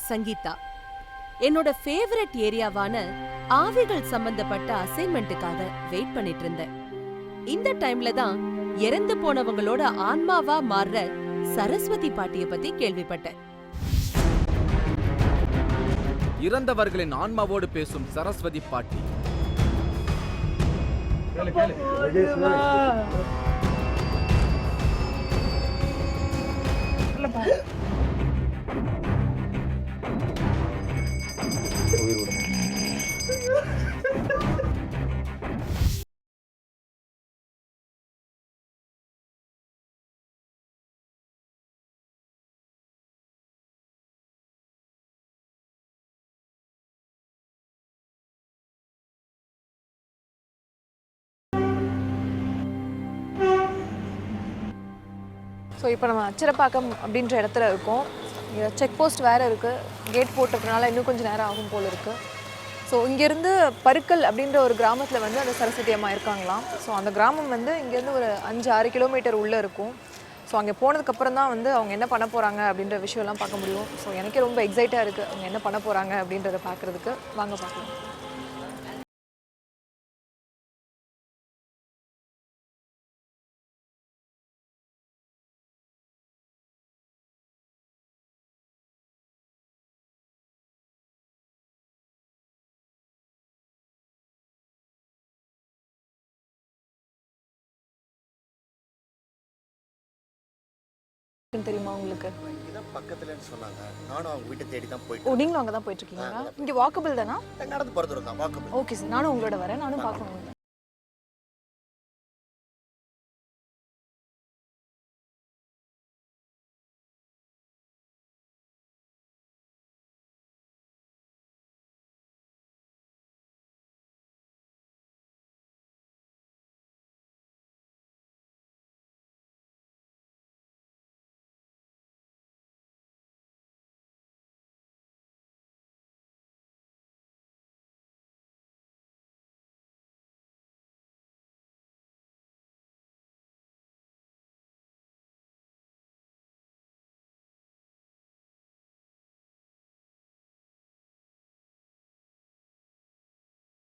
சங்கீதா. என்னோட ஃபேவரட் ஏரியாவான ஆவிகள் சம்பந்தப்பட்ட அசைன்மெண்ட்டுக்காக வெயிட் பண்ணிட்டு இருந்தேன். இந்த டைம்ல தான் இறந்து போனவங்களோட ஆன்மாவா மாறுற சரஸ்வதி பாட்டிய பத்தி கேள்விப்பட்டேன். இறந்தவர்களின் ஆன்மாவோடு பேசும் சரஸ்வதி பாட்டி. ஸோ இப்போ நம்ம அச்சிரப்பாக்கம் அப்படின்ற இடத்துல இருக்கோம். இங்கே செக் போஸ்ட் வேறு இருக்குது. கேட் போட்டிருக்கனால இன்னும் கொஞ்சம் நேரம் ஆகும் போல் இருக்குது. ஸோ இங்கேருந்து பருக்கல் அப்படின்ற ஒரு கிராமத்தில் வந்து அந்த சரஸ்வதி அம்மா இருக்காங்களாம். ஸோ அந்த கிராமம் வந்து இங்கேருந்து ஒரு 5-6 கிலோமீட்டர் உள்ளே இருக்கும். ஸோ அங்கே போனதுக்கப்புறம் தான் வந்து அவங்க என்ன பண்ண போகிறாங்க அப்படின்ற விஷயம்லாம் பார்க்க முடியும். ஸோ எனக்கே ரொம்ப எக்ஸைட்டாக இருக்குது அவங்க என்ன பண்ண போகிறாங்க அப்படின்றத பார்க்குறதுக்கு. வாங்க பார்க்கலாம். தெரியுமா உங்களுக்கு? இதான் பக்கத்துலன்னு சொன்னாங்க. நானும் அவங்க வீட்டை தேடி தான் போயிட்டு. ஓ, நீங்களும் அங்கே தான் போயிட்டு இருக்கீங்களா? இங்கே வாக்கபிள் தானா? நடந்து போகிறது தான் வாக்கபிள். ஓகே சார், நானும் உங்களோட வரேன். நானும் பார்க்கணும்.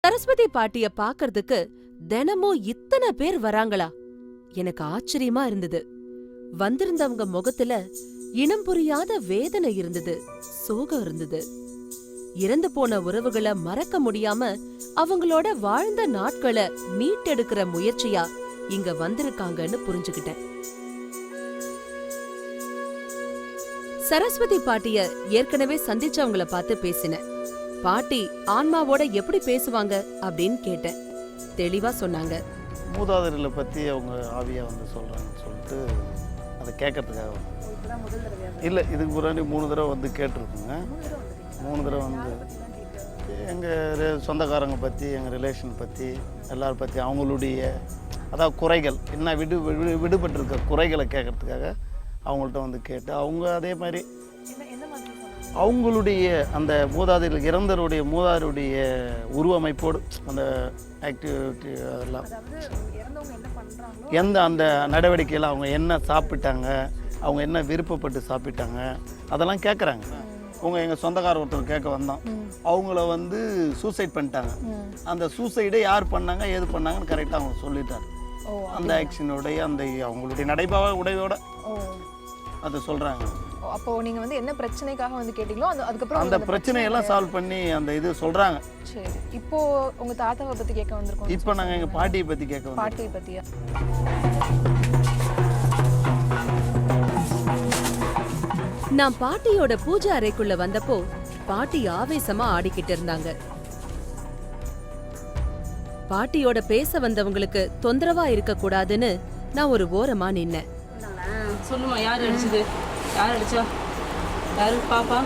சரஸ்வதி பாட்டிய பாக்கறதுக்கு தினமும் இத்தனை பேர் வராங்களா? எனக்கு ஆச்சரியமா இருந்தது. வந்திருந்தவங்க முகத்துல இனம் புரியாத வேதனை இருந்தது, சோகம் இருந்தது. இறந்து போன உறவுகளை மறக்க முடியாம அவங்களோட வாழ்ந்த நாட்களை மீட்டெடுக்கிற முயற்சியா இங்க வந்திருக்காங்கன்னு புரிஞ்சுக்கிட்டேன். சரஸ்வதி பாட்டிய ஏற்கனவே சந்திச்சவங்கள பார்த்து பேசினேன். பாட்டி ஆன்மாவோட எப்படி பேசுவாங்க அப்படின்னு கேட்டேன். தெளிவா சொன்னாங்க. மூதாதையர்களை பற்றி அவங்க ஆவியா வந்து சொல்கிறாங்கன்னு சொல்லிட்டு அதை கேட்கறதுக்காக இல்லை, இதுக்கு முன்னாடி 3 தடவை வந்து கேட்டிருக்குங்க. 3 தடவை வந்து எங்கள் சொந்தக்காரங்க பற்றி, எங்கள் ரிலேஷன் பற்றி, எல்லாரை பற்றி அவங்களுடைய அதாவது குறைகள் என்ன விடுபட்டிருக்க குறைகளை கேட்கறதுக்காக அவங்கள்ட்ட வந்து கேட்டு அவங்க அதே மாதிரி அவங்களுடைய அந்த மூதாதையர்கள் இறந்தவருடைய மூதாதையருடைய உருவமைப்போடு அந்த ஆக்டிவிட்டி அதெல்லாம் எந்த அந்த நடவடிக்கையில் அவங்க என்ன சாப்பிட்டாங்க, அவங்க என்ன விருப்பப்பட்டு சாப்பிட்டாங்க அதெல்லாம் கேட்குறாங்க. அவங்க எங்கள் சொந்தக்கார ஒருத்தர் கேட்க வந்தோம். அவங்கள வந்து சூசைட் பண்ணிட்டாங்க. அந்த சூசைடை யார் பண்ணாங்க ஏது பண்ணாங்கன்னு கரெக்டாக அவங்க சொல்லிட்டாரு. அந்த ஆக்ஷனோடைய அந்த அவங்களுடைய நடைபாவ உடையோட அதை சொல்கிறாங்க. அப்போ நீங்க வந்து என்ன பிரச்சனைக்காக வந்து கேட்டீங்களோ அதுக்கப்புறம் அந்த பிரச்சனையெல்லாம் சால்வ் பண்ணி அந்த இது சொல்றாங்க. சரி, இப்போ உங்க தாத்தாவை பத்தி கேட்க வந்திருக்கோம். இப்போ நாங்க எங்க பாட்டியை பத்தி கேட்க வந்தோம். பாட்டியை பத்தியா? நான் பாட்டியோட பூஜை அறைக்குள்ள வந்தப்போ பாட்டி ஆவேசமா ஆடிக்கிட்டு இருந்தாங்க. பாட்டியோட பேச வந்தவங்களுக்கு தொந்தரவா இருக்க கூடாதுன்னு நான் ஒரு ஓரமா நின்னேன். சொல்லுமா, யார் அடிச்சது? யார் அடிச்சா? யாரு? பாப்பா?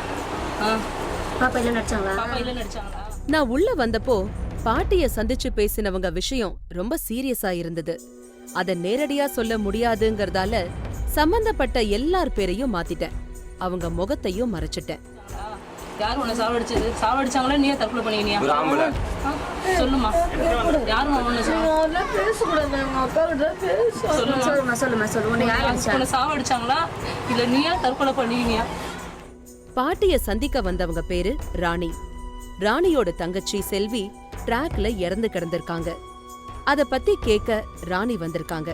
பாப்பா இல்ல நடிச்சாங்களா? பாப்பா இல்ல நடிச்சாங்களா? நான் உள்ள வந்தப்போ பாட்டிய சந்திச்சு பேசினவங்க விஷயம் ரொம்ப சீரியஸா இருந்தது. அத நேரடியா சொல்ல முடியாதுங்கறதால சம்பந்தப்பட்ட எல்லார் பேரையும் மாத்திட்டேன். அவங்க முகத்தையும் மறைச்சிட்டேன். யார் உன்னை சாவடிச்சது? சாவடிச்சாங்களா நீயே தற்கொலை பண்ணிக்கினியா? சொல்லுமா, யாரும் உன்னை சாவடிச்சாங்களா இல்ல நீயா தற்கொலை பண்ணிக்கினியா? பாட்டிய சந்திக்க வந்தவங்க பேரு ராணி. ராணியோட தங்கச்சி செல்வி ட்ராக்ல இறந்து கிடந்திருக்காங்க. அத பத்தி கேட்க ராணி வந்திருக்காங்க.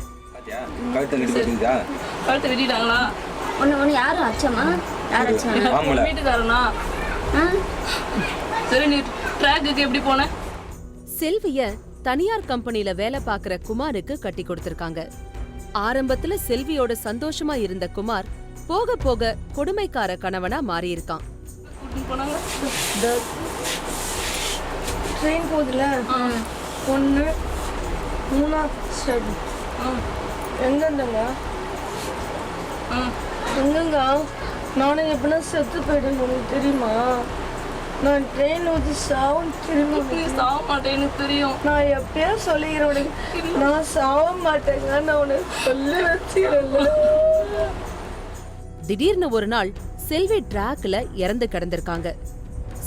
கழுத்தை வெட்டிட்டாங்களா? ஒன்று யாரும் அச்சம்மா? யார் அச்சா? வீட்டுக்காரனா? சரி, நீ ட்ராக்குக்கு எப்படி போன? செல்விய தனியார் கம்பெனில வேலை பாக்குற குமாருக்கு கட்டி கொடுத்திருக்காங்க. ஆரம்பத்துல செல்வியோட சந்தோஷமா இருந்த குமார் போக போக கொடுமைக்கார கணவனா மாறியிருக்கான். போனாங்க. ட்ரெயின் போகுதுல, 1 3 ஸ்டேட் எங்கங்க எங்கங்க நானும் எப்படின்னா செத்து போயிடுன்னு உங்களுக்கு தெரியுமா? நான் ட்ரெயின் ஊற்றி சாவும் தெரியுமா? நீ சாக மாட்டேன் எனக்கு தெரியும். நான் எப்பயோ சொல்லிக்கிறேன் உனக்கு, நான் சாவ மாட்டேங்க. நான் உனக்கு சொல்லி வச்சுக்கிறேன். திடீர்னு ஒரு நாள் செல்வி ட்ராக்ல இறந்து கிடந்திருக்காங்க.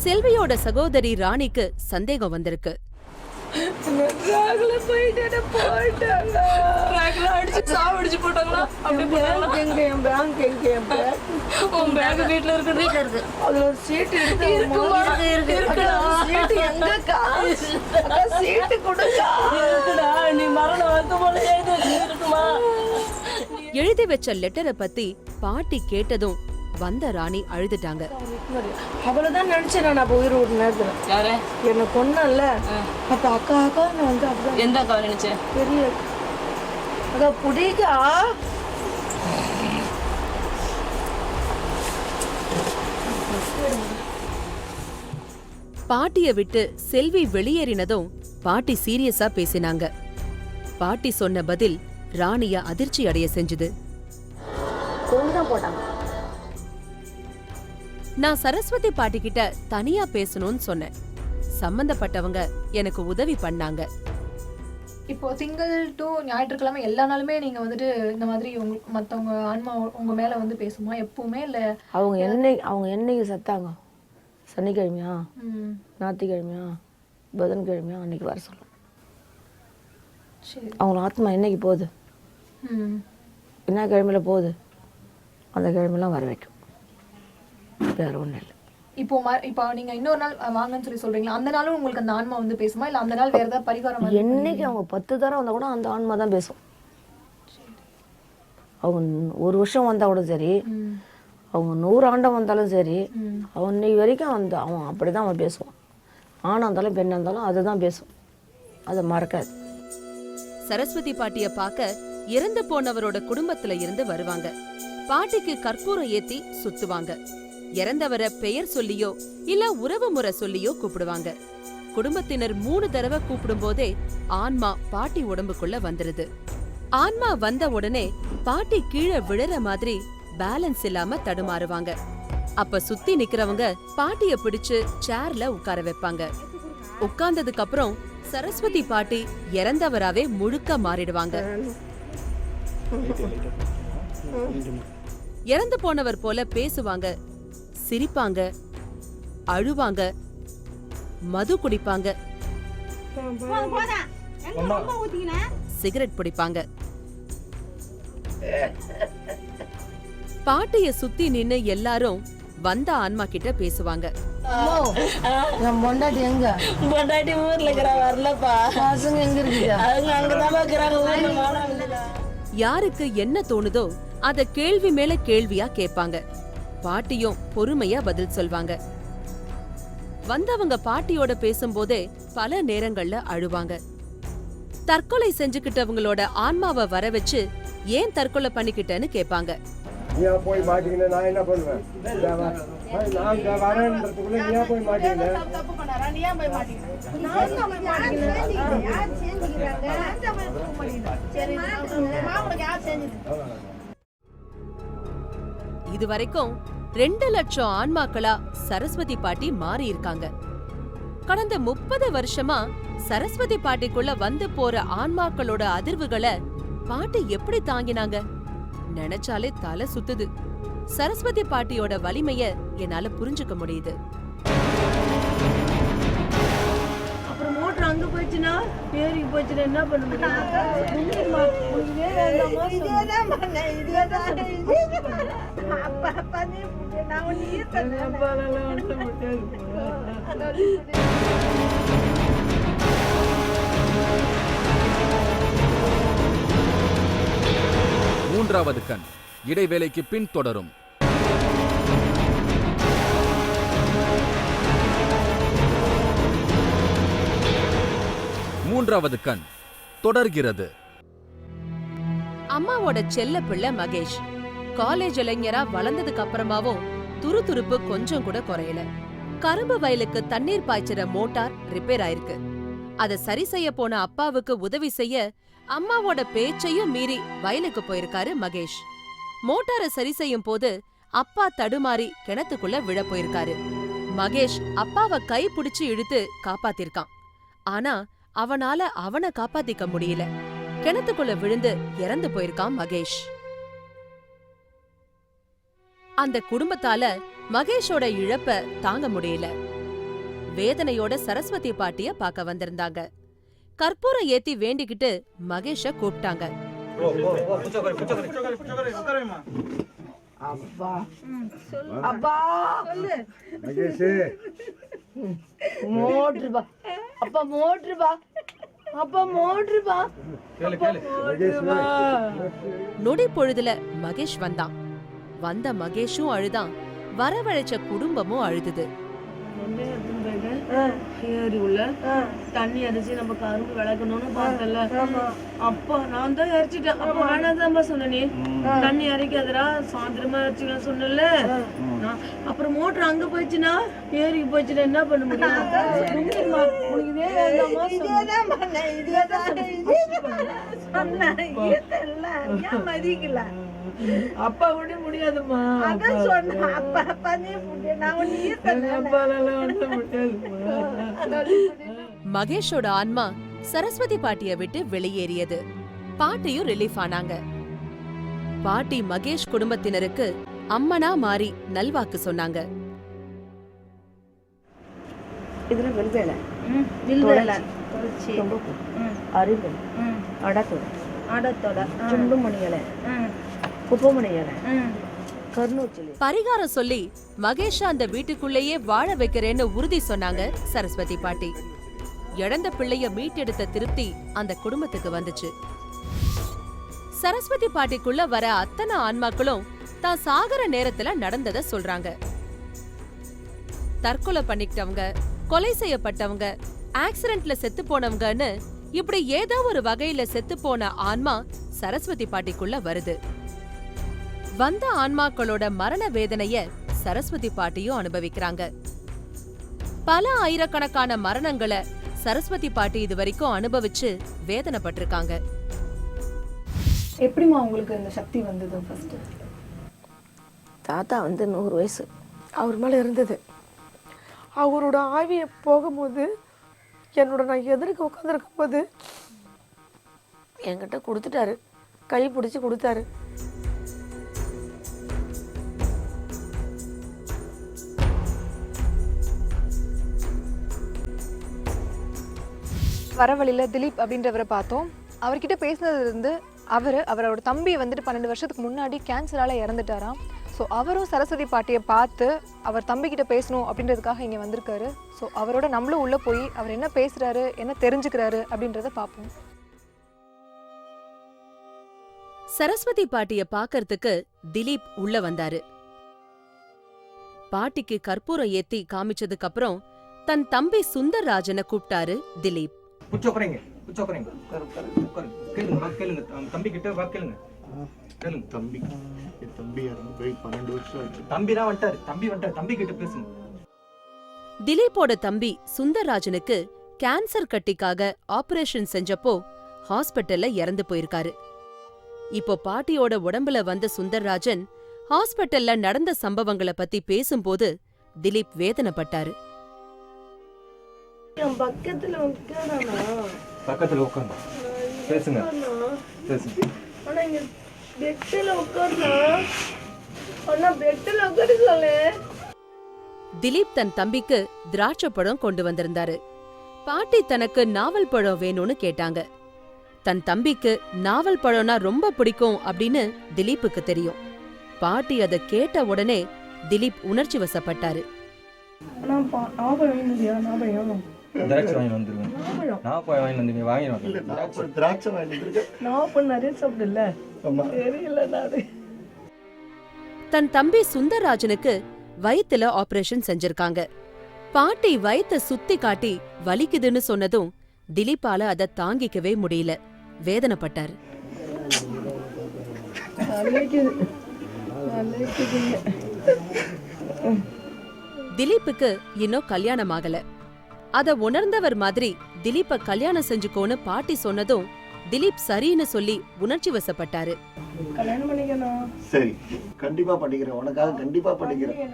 செல்வியோட சகோதரி ராணிக்கு சந்தேகம் வந்திருக்கு. அடிச்சு சாவடிச்சு போட்டாங்களா? அப்படி போட்டாங்களா? என் பேங்க் எங்க? என் பேங்க் உன் பேக் வீட்டுல இருக்குது. வீட்டுல இருக்கு. அதுல ஒரு சீட்டு இருக்கு. சீட்டு எங்கக்கா? சீட்டு கொடுக்கா? இருக்குடா, நீ மரணம் வந்து போல எழுதி வச்சிருக்குமா? எழுதி வச்ச லெட்டரை பத்தி பாட்டி கேட்டதும் வந்த ராணி அழுதுட்டாங்க. அவ்வளவுதான் நினைச்சேன் நான். அப்ப உயிர் ஒரு நேரத்துல யாரு என்ன கொன்னல, அப்ப அக்கா அக்கா நான் வந்து அப்படிதான். எந்த அக்கா நினைச்சேன்? பெரிய அக்கா புடிக்கா. பாட்டிய விட்டு செல்வி வெளியேறினதும் பாட்டி சீரியஸா பேசினாங்க. பாட்டி சொன்ன பதில் ராணிய அதிர்ச்சி அடைய செஞ்சுது. கொண்டுதான் போட்டாங்க. நான் சரஸ்வதி பாட்டி கிட்ட தனியா பேசணும்னு சொன்னேன். சம்பந்தப்பட்டவங்க எனக்கு உதவி பண்ணாங்க. இப்போ திங்கள் டு ஞாயிற்றுக்கிழமை எல்லா நாளுமே நீங்க வந்துட்டு இந்த மாதிரி உங்களுக்கு மற்றவங்க ஆன்மா உங்க மேல வந்து பேசுமா எப்பவுமே? இல்லை அவங்க என்னைக்கு செத்தாங்க? சனிக்கிழமையா, ஞாயிற்றுக்கிழமையா, புதன்கிழமையா அன்னைக்கு வர சொல்லும். சரி. அவங்க ஆத்மா என்னைக்கு போகுது, என்ன கிழமையில போகுது, அந்த கிழமையெல்லாம் வர வைக்கும். வேற ஒன்றும் இல்லை. இப்போ நீங்க இன்னொரு நாள் வாங்கன்னு சொல்லி சொல்றீங்களா? அந்த நாளும் உங்களுக்கு அந்த ஆன்மா வந்து பேசுமா? இல்ல அந்த நாள் வேற ஏதாவது பரிகாரம்? என்னைக்கு அவங்க 10 தடவை வந்தா கூட அந்த ஆன்மா தான் பேசும். அவங்க 1 வருஷம் வந்தா கூட சரி, அவங்க 100 ஆண்டம் வந்தாலும் சரி, அவன் இன்னைக்கு வரைக்கும் அவன் அப்படிதான் அவன் பேசுவான். ஆணா இருந்தாலும் பெண்ணா இருந்தாலும் அதுதான் பேசும். அதை மறக்காது. சரஸ்வதி பாட்டிய பார்க்க இறந்து போனவரோட குடும்பத்துல இருந்து வருவாங்க. பாட்டிக்கு கற்பூரம் ஏத்தி சுத்துவாங்க. இறந்தவரை பெயர் சொல்லியோ இல்ல உறவு முறை சொல்லியோ கூப்பிடுவாங்க. குடும்பத்தினர் 3 தடவை கூப்பிடும் போதே ஆன்மா பாட்டி உடம்புக்குள்ள வந்துருது. ஆன்மா வந்த உடனே பாட்டி கீழே விழற மாதிரி பேலன்ஸ் இல்லாம தடுமாறுவாங்க. அப்ப சுத்தி நிக்கிறவங்க பாட்டிய பிடிச்சு சேர்ல உட்கார வைப்பாங்க. உட்கார்ந்ததுக்கு அப்புறம் சரஸ்வதி பாட்டி இறந்தவராவே முழுக்க மாறிடுவாங்க. இறந்து போனவர் போல பேசுவாங்க, சிரிப்பாங்க, அழுவாங்க, மது குடிப்பாங்க, சிகரெட் பிடிப்பாங்க. பாட்டிய சுத்தி நின்னு எல்லாரும் வந்த ஆன்மா கிட்ட பேசுவாங்க. பொண்டாட்டி எங்க? பொண்டாட்டி ஊர்ல இருக்கிறா, வரலப்பா. பசங்க எங்க இருக்கு? அவங்க அங்கதான் இருக்கிறாங்க. யாருக்கு என்ன தோணுதோ அத கேள்வி மேல கேள்வியா கேட்பாங்க. பாட்டியும் பொறுமையா பதில் சொல்வாங்க. வந்தவங்க பாட்டியோட பேசும்போதே பல நேரங்கள்ல அழுவாங்க. தற்கொலை செஞ்சுக்கிட்டவங்களோட ஆன்மாவை வர வச்சு ஏன் தற்கொலை பண்ணிக்கிட்டேன்னு கேட்பாங்க. போய் மாட்டீங்கன்னா நான் என்ன பண்ணுவேன்? நான் வரேன்றதுக்குள்ள நீயா போய் மாட்டீங்க. இதுவரைக்கும் 2 லட்சம் ஆன்மாக்களா சரஸ்வதி பாட்டி மாறி இருக்காங்க. கடந்த 30 வருஷமா சரஸ்வதி பாட்டிக்குள்ள வந்து போற ஆன்மாக்களோட அதிர்வுகளை பாட்டி எப்படி தாங்கினாங்க? நினைச்சாலே தலை சுத்துது. சரஸ்வதி பாட்டியோட வலிமைய என்னால புரிஞ்சுக்க முடியுது. அப்புறம் மோட்டர் அங்க போயிடுச்சுன்னா ஏரிக்கு போயிடுச்சுன்னா என்ன பண்ண முடியும்? மூன்றாவது கண் இடைவேளைக்கு பின் தொடரும். மூன்றாவது கண் தொடர்கிறது. அம்மாவோட செல்ல பிள்ளை மகேஷ் காலேஜ் இளைஞரா வளர்ந்ததுக்கு அப்புறமாவும் துருதுருப்பு கொஞ்சம் கூட குறையல. கரும்பு வயலுக்கு தண்ணீர் பாய்ச்சிற மோட்டார் ரிப்பேர் ஆயிருக்கு. அத சரி செய்ய போன அப்பாவுக்கு உதவி செய்ய அம்மாவோட பேச்சையும் மீறி வயலுக்கு போயிருக்காரு மகேஷ். மோட்டாரை சரி செய்யும் போது அப்பா தடுமாறி கிணத்துக்குள்ள விழ போயிருக்காரு. மகேஷ் அப்பாவை கை பிடிச்சு இழுத்து காப்பாத்திருக்கான். ஆனா அவனால அவனை காப்பாத்திக்க முடியல. கிணத்துக்குள்ள விழுந்து இறந்து போயிருக்கான் மகேஷ். அந்த குடும்பத்தால மகேஷோட இழப்ப தாங்க முடியல. வேதனையோட சரஸ்வதி பாட்டிய பார்க்க வந்திருந்தாங்க. கற்பூரம் ஏத்தி வேண்டிக்கிட்டு மகேஷ கூப்பிட்டாங்க. அப்பா அப்பா மோட்ரு பா, அப்பா மோட்ரு பா, அப்பா மோட்ரு பா. நொடி பொழுதுல மகேஷ் வந்தான். வந்த மகேஷும் அழுதான். வரவழைச்ச குடும்பமும் அழுதுது. ஏரி உள்ள தண்ணி அரைச்சி நம்ம கரும்பு விளக்கணும்னு பார்த்தல. அப்பா நான் தான் இறைச்சிட்டேன். அப்ப வேணாதான்ப்பா சொன்ன, நீ தண்ணி இறைக்காதரா, சாயந்தரமா இறைச்சிக்கலாம் சொன்னல. அப்புறம் மோட்டர் அங்க போயிடுச்சுன்னா ஏரிக்கு போயிடுச்சுன்னா என்ன பண்ண முடியும்? அப்பா கூட முடியாதுமா. மகேஷோட ஆன்மா சரஸ்வதி பாட்டிய விட்டு வெளியேறியது. பாட்டியும் ரிலீஃப் ஆனாங்க. பாட்டி மகேஷ் குடும்பத்தினருக்கு அம்மனா மாறி நல்வாக்கு சொன்னாங்க. இதுல வெல்வேலை, அருகல், அடத்தோட, சுண்டுமணி இலை, குப்பமணி இலை, கருணூச்சலி. பரிகாரம் சொல்லி மகேஷ அந்த வீட்டுக்குள்ளேயே வாழ வைக்கிறேன்னு உறுதி சொன்னாங்க சரஸ்வதி பாட்டி. இழந்த பிள்ளைய மீட்டெடுத்த திருப்தி அந்த குடும்பத்துக்கு வந்துச்சு. சரஸ்வதி பாட்டிக்குள்ள வர அத்தனை ஆன்மாக்களும் தான் சாகர நேரத்துல நடந்தத சொல்றாங்க. தற்கொலை பண்ணிக்கிட்டவங்க, கொலை செய்யப்பட்டவங்க, ஆக்சிடென்ட்ல செத்து போனவங்கன்னு இப்படி ஏதோ ஒரு வகையில செத்து போன ஆன்மா சரஸ்வதி பாட்டிக்குள்ள வருது. வந்த ஆன்மாக்களோட மரண வேதனைய சரஸ்வதி பாட்டியும் அனுபவிக்கிறாங்க. பல ஆயிரக்கணக்கான மரணங்களை சரஸ்வதி பாட்டி இது வரைக்கும் அனுபவிச்சு வேதனைப்பட்டிருக்காங்க. எப்படிமா உங்களுக்கு இந்த சக்தி வந்தது? ஃபர்ஸ்ட் தாத்தா 100 வயசு அவர் மேலே இருந்தது. அவரோட ஆவியை போகும்போது என்னோட நான் எதிர்க்க உட்காந்துருக்கும் போது என்கிட்ட கொடுத்துட்டாரு, கை பிடிச்சி கொடுத்தாரு. வர வழியில திலீப் அப்படின்றவரை பார்த்தோம். அவர்கிட்ட பேசினது இருந்து அவரோட தம்பி வந்துட்டு 12 வருஷத்துக்கு முன்னாடி கேன்சரால இறந்துட்டாராம். ஸோ அவரும் சரஸ்வதி பாட்டியை பார்த்து அவர் தம்பிக்கிட்ட பேசணும் அப்படின்றதுக்காக இங்கே வந்திருக்காரு. ஸோ அவரோட நம்மளும் உள்ளே போய் அவர் என்ன பேசுகிறாரு, என்ன தெரிஞ்சுக்கிறாரு அப்படின்றத பார்ப்போம். சரஸ்வதி பாட்டிய பாக்கறதுக்கு திலீப் உள்ள வந்தாரு. பாட்டிக்கு கற்பூரம் ஏத்தி காமிச்சதுக்கு அப்புறம் தன் தம்பி சுந்தர்ராஜனை கூப்பிட்டாரு திலீப். தம்பி கிட்ட வா, கேளுங்க. தம்பி கிட்ட பேசுங்க. திலீப்போட தம்பி சுந்தர்ராஜனுக்கு கேன்சர் கட்டிக்காக ஆபரேஷன் செஞ்சப்போ ஹாஸ்பிட்டல்ல இறந்து போயிருக்காரு. இப்போ பாட்டியோட உடம்புல வந்த சுந்தர்ராஜன் ஹாஸ்பிட்டல்ல நடந்த சம்பவங்களை பத்தி பேசும்போது திலீப் வேதனைப்பட்டாரு. பக்கத்துல உட்கார்ந்து பேசுங்க. திலீப் தன் தம்பிக்கு திராட்சை பழம் கொண்டு வந்திருந்தாரு. பாட்டி தனக்கு நாவல் பழம் வேணும்னு கேட்டாங்க. தன் தம்பிக்கு நாவல் பழம்னா ரொம்ப பிடிக்கும் அப்படின்னு திலீப்புக்கு தெரியும். பாட்டி அதை கேட்ட உடனே திலீப் உணர்ச்சி வசப்பட்டாரு. திராட்சை வாங்கி வந்துருவேன். நான் போய் வாங்கி வந்து வாங்கி திராட்சை வாங்கி நிறைய சாப்பிடல தெரியல. தன் தம்பி சுந்தரராஜனுக்கு வயித்துல ஆபரேஷன் செஞ்சிருக்காங்க. பாட்டி வயித்த சுத்தி காட்டி வலிக்குதுன்னு சொன்னதும் திலீப்பால அதை தாங்கிக்கவே முடியல. வேதனைப்பட்டாரு. திலீப்புக்கு இன்னும் கல்யாணம் ஆகல. அத உணர்ந்தவர் மாதிரி திலீப்ப கல்யாணம் செஞ்சுக்கோன்னு பாட்டி சொன்னதும் திலீப் சரின்னு சொல்லி உணர்ச்சி வசப்பட்டாரு. கல்யாணம் பண்ணிக்கணும். சரி, கண்டிப்பா பண்ணிக்கிறேன், உனக்காக கண்டிப்பா பண்ணிக்கிறேன்.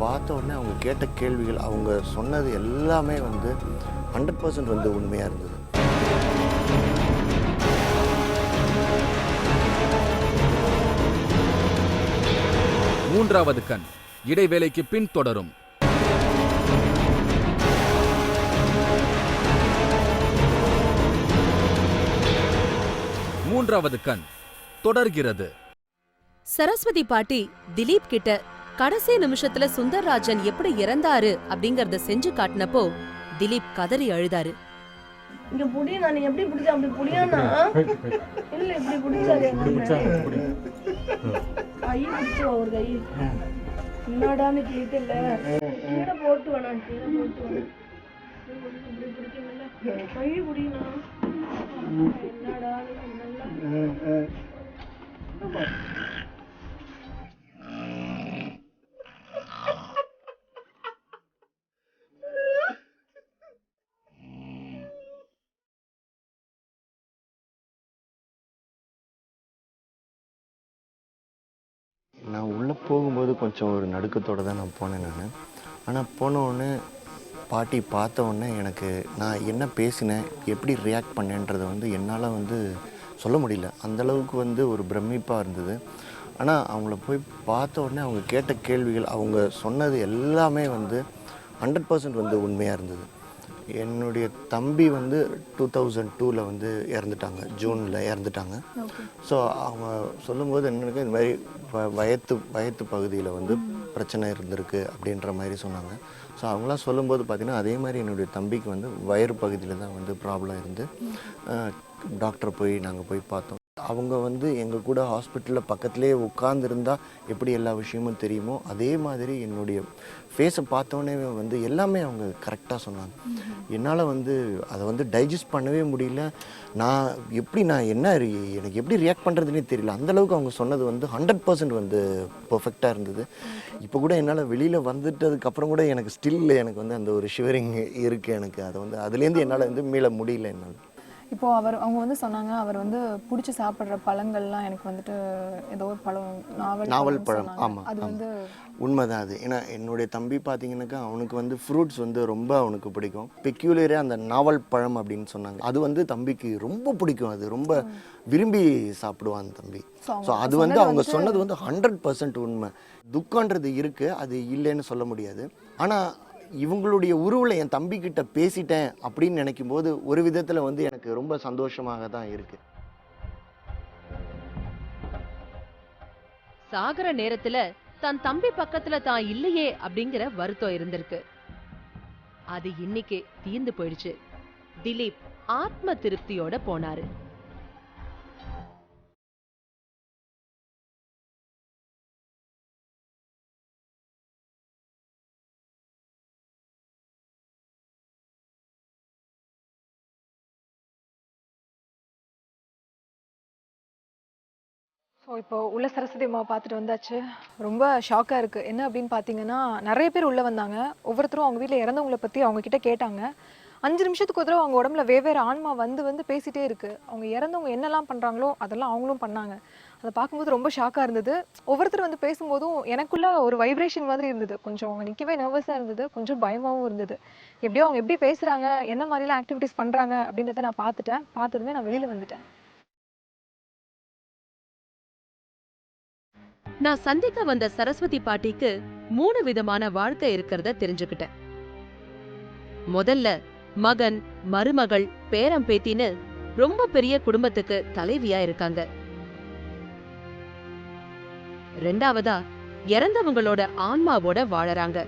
பார்த்த உடனே அவங்க கேட்ட கேள்விகள், அவங்க சொன்னது எல்லாமே வந்து 100% வந்து உண்மையாக இருந்தது. மூன்றாவது கண் இடைவேளைக்கு பின் தொடரும். மூன்றாவது கண் தொடர்கிறது. சரஸ்வதி பாட்டி திலீப் கிட்ட கடைசி நிமிஷத்துல சுந்தரராஜன் எப்படி இறந்தாரு அப்படிங்கறத செஞ்சு காட்டினப்போ திலீப் கதறி அழுதாரு. இங்க புடியா, நீ எப்படி புடிச்சா அப்படி புடியானா? இல்ல இப்படி புடிச்சாரு. கை புடிச்சு ஒரு கை என்னடான்னு கேட்டல. கீழே போட்டு வேணா, கீழே போட்டு வேணா. இப்படி பிடிக்கல, கை புடினா என்னடா நல்லா. நான் உள்ளே போகும்போது கொஞ்சம் ஒரு நடுக்கத்தோடு தான் நான் போனேன் நான். ஆனால் போனவுடனே பாட்டி பார்த்த உடனே எனக்கு நான் என்ன பேசினேன், எப்படி ரியாக்ட் பண்ணேன்றதை வந்து என்னால் வந்து சொல்ல முடியல. அந்தளவுக்கு வந்து ஒரு பிரமிப்பாக இருந்தது. ஆனால் அவங்கள போய் பார்த்த உடனே அவங்க கேட்ட கேள்விகள், அவங்க சொன்னது எல்லாமே வந்து 100% வந்து உண்மையாக இருந்தது. என்னுடைய தம்பி வந்து 2002 வந்து இறந்துட்டாங்க, ஜூனில் இறந்துட்டாங்க. ஸோ அவங்க சொல்லும்போது என்னென்னு இந்த மாதிரி வயத்து பகுதியில் வந்து பிரச்சனை இருந்திருக்கு அப்படின்ற மாதிரி சொன்னாங்க. ஸோ அவங்களாம் சொல்லும்போது பார்த்திங்கன்னா அதே மாதிரி என்னுடைய தம்பிக்கு வந்து வயிறு பகுதியில் தான் வந்து ப்ராப்ளம் இருந்து டாக்டர் போய் நாங்கள் போய் பார்த்தோம். அவங்க வந்து எங்கள் கூட ஹாஸ்பிட்டலில் பக்கத்துலேயே உட்காந்துருந்தா எப்படி எல்லா விஷயமும் தெரியுமோ அதே மாதிரி என்னுடைய ஃபேஸை பார்த்தோன்னே வந்து எல்லாமே அவங்க கரெக்டாக சொன்னாங்க. என்னால் வந்து அதை வந்து டைஜஸ்ட் பண்ணவே முடியல. நான் என்ன எனக்கு எப்படி ரியாக்ட் பண்ணுறதுனே தெரியல. அந்தளவுக்கு அவங்க சொன்னது வந்து 100% வந்து பர்ஃபெக்டாக இருந்தது. இப்போ கூட என்னால் வெளியில் வந்துட்டதுக்கப்புறம் கூட எனக்கு ஸ்டில் எனக்கு வந்து அந்த ஒரு ஷிவரிங் இருக்குது எனக்கு. அதை வந்து அதுலேருந்து என்னால் வந்து மீள முடியல என்னால். இப்போ அவங்க வந்து சொன்னாங்க, அவர் வந்து பிடிச்சி சாப்பிட்ற பழங்கள்லாம் எனக்கு வந்துட்டு ஏதோ ஒரு பழம் நாவல் பழம். ஆமாம், அது வந்து உண்மைதான் அது. ஏன்னா என்னுடைய தம்பி பார்த்தீங்கன்னாக்கா அவனுக்கு வந்து ஃப்ரூட்ஸ் வந்து ரொம்ப அவனுக்கு பிடிக்கும். பெக்யூலரே அந்த நாவல் பழம் அப்படின்னு சொன்னாங்க. அது வந்து தம்பிக்கு ரொம்ப பிடிக்கும். அது ரொம்ப விரும்பி சாப்பிடுவான் தம்பி. ஸோ அது வந்து அவங்க சொன்னது வந்து 100% உண்மை. துக்கன்றது இருக்குது, அது இல்லைன்னு சொல்ல முடியாது. ஆனால் இவங்களுடைய உருவில் என் தம்பிக்கிட்ட பேசிட்டேன் அப்படின்னு நினைக்கும் போது ஒரு விதத்தில் வந்து எனக்கு ரொம்ப சந்தோஷமாக தான் இருக்கு. சாகர நேரத்துல தன் தம்பி பக்கத்துல தான் இல்லையே அப்படிங்கிற வருத்தம் இருந்திருக்கு. அது இன்னைக்கே தீர்ந்து போயிடுச்சு. திலீப் ஆத்ம திருப்தியோட போனாரு. ஸோ இப்போ உள்ள சரஸ்வதி அம்மாவை பார்த்துட்டு வந்தாச்சு. ரொம்ப ஷாக்காக இருக்குது. என்ன அப்படின்னு பார்த்தீங்கன்னா, நிறைய பேர் உள்ளே வந்தாங்க. ஒவ்வொருத்தரும் அவங்க வீட்டில் இறந்தவங்களை பற்றி அவங்க கிட்ட கேட்டாங்க. 5 நிமிஷத்துக்கு ஒரு தடவை அவங்க உடம்புல வெவ்வேறு ஆன்மா வந்து பேசிகிட்டே இருக்குது. அவங்க இறந்தவங்க என்னெல்லாம் பண்ணுறாங்களோ அதெல்லாம் அவங்களும் பண்ணாங்க. அதை பார்க்கும்போது ரொம்ப ஷாக்காக இருந்தது. ஒவ்வொருத்தர் வந்து பேசும்போதும் எனக்குள்ள ஒரு வைப்ரேஷன் மாதிரி இருந்தது. கொஞ்சம் அவங்க நிற்கவே நர்வஸாக இருந்தது, கொஞ்சம் பயமாகவும் இருந்தது. எப்படியோ அவங்க எப்படி பேசுகிறாங்க, என்ன மாதிரிலாம் ஆக்டிவிட்டீஸ் பண்ணுறாங்க அப்படின்றத நான் பார்த்ததுமே நான் வெளியில் வந்துட்டேன். நான் சந்திக்க வந்த சரஸ்வதி பாட்டிக்கு 3 விதமான வாழ்க்கை இருக்கிறத தெரிஞ்சுக்கிட்டேன். முதல்ல மகன், மருமகள், பேரம் பேத்தின்னு ரொம்ப பெரிய குடும்பத்துக்கு தலைவியா இருக்காங்க. ரெண்டாவதா இறந்தவங்களோட ஆன்மாவோட வாழறாங்க.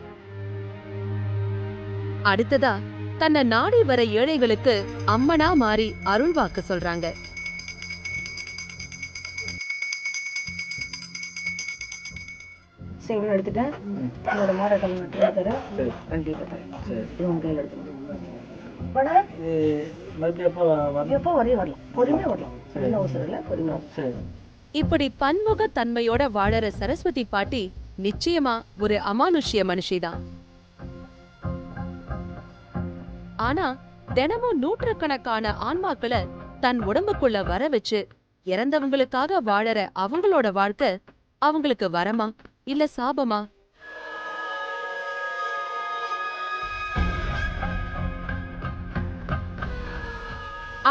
அடுத்ததா தன்னை நாடி வர ஏழைகளுக்கு அம்மனா மாறி அருள்வாக்கு சொல்றாங்க. இவ்வளோ எடுத்துட்டேன். உங்களோட மாட கல்வி தரேன். 2 தரேன். இது உங்க கையில் எடுத்துக்கணும். எப்போ வரையும் வரலாம், பொறுமையாக வரலாம். அவசரம் இல்லை, பொறுமையாக. இப்படி பன்முக தன்மையோட வாழற சரஸ்வதி பாட்டி நிச்சயமா ஒரு அமானுஷ்ய மனுஷிதான். ஆனா தினமும் நூற்றுக்கணக்கான ஆன்மாக்களை தன் உடம்புக்குள்ள வர வச்சு இறந்தவங்களுக்காக வாழற அவங்களோட வாழ்க்கை அவங்களுக்கு வரமா இல்ல சாபமா?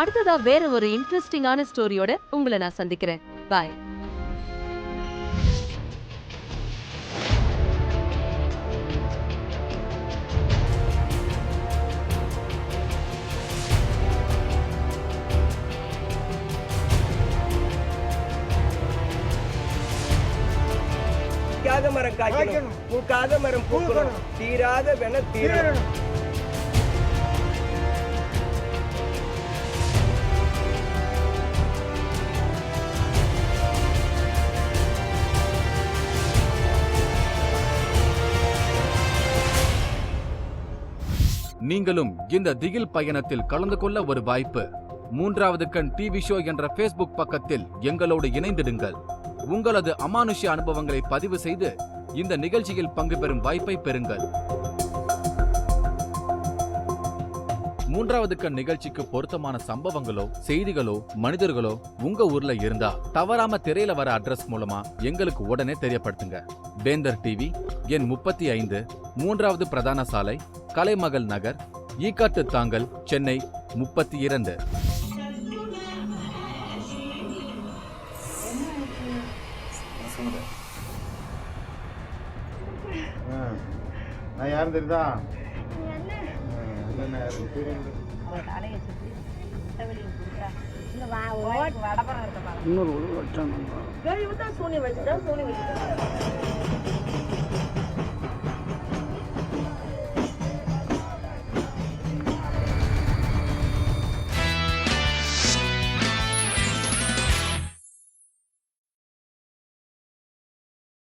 அடுத்ததா வேற ஒரு இன்ட்ரெஸ்டிங்கான ஸ்டோரியோட உங்களை நான் சந்திக்கிறேன். பாய். மரம் காய்க்கணும், பூக்காத மரம் பூக்கணும், தீராத வென தீரணும். நீங்களும் இந்த திகில் பயணத்தில் கலந்து கொள்ள ஒரு வாய்ப்பு. 3வது கண் டிவி ஷோ என்ற Facebook பக்கத்தில் எங்களோடு இணைந்திடுங்கள். உங்களது அமானுஷ்ய அனுபவங்களை பதிவு செய்து இந்த நிகழ்ச்சியில் பங்கு பெறும் வாய்ப்பை பெறுங்கள். 3வது கண் நிகழ்ச்சிக்கு பொருத்தமான சம்பவங்களோ, செய்திகளோ, மனிதர்களோ உங்க ஊர்ல இருந்தா தவறாம திரையில வர அட்ரஸ் மூலமா எங்களுக்கு உடனே தெரியப்படுத்துங்க. வேந்தர் டிவி, எண் 35, 3வது பிரதான சாலை, கலைமகள் நகர், ஈக்காட்டு தாங்கல், சென்னை 32. நான் யாரும் தெரியுதா? இன்னொரு சூனி வச்சுட்டா சூனி வச்சுட்டா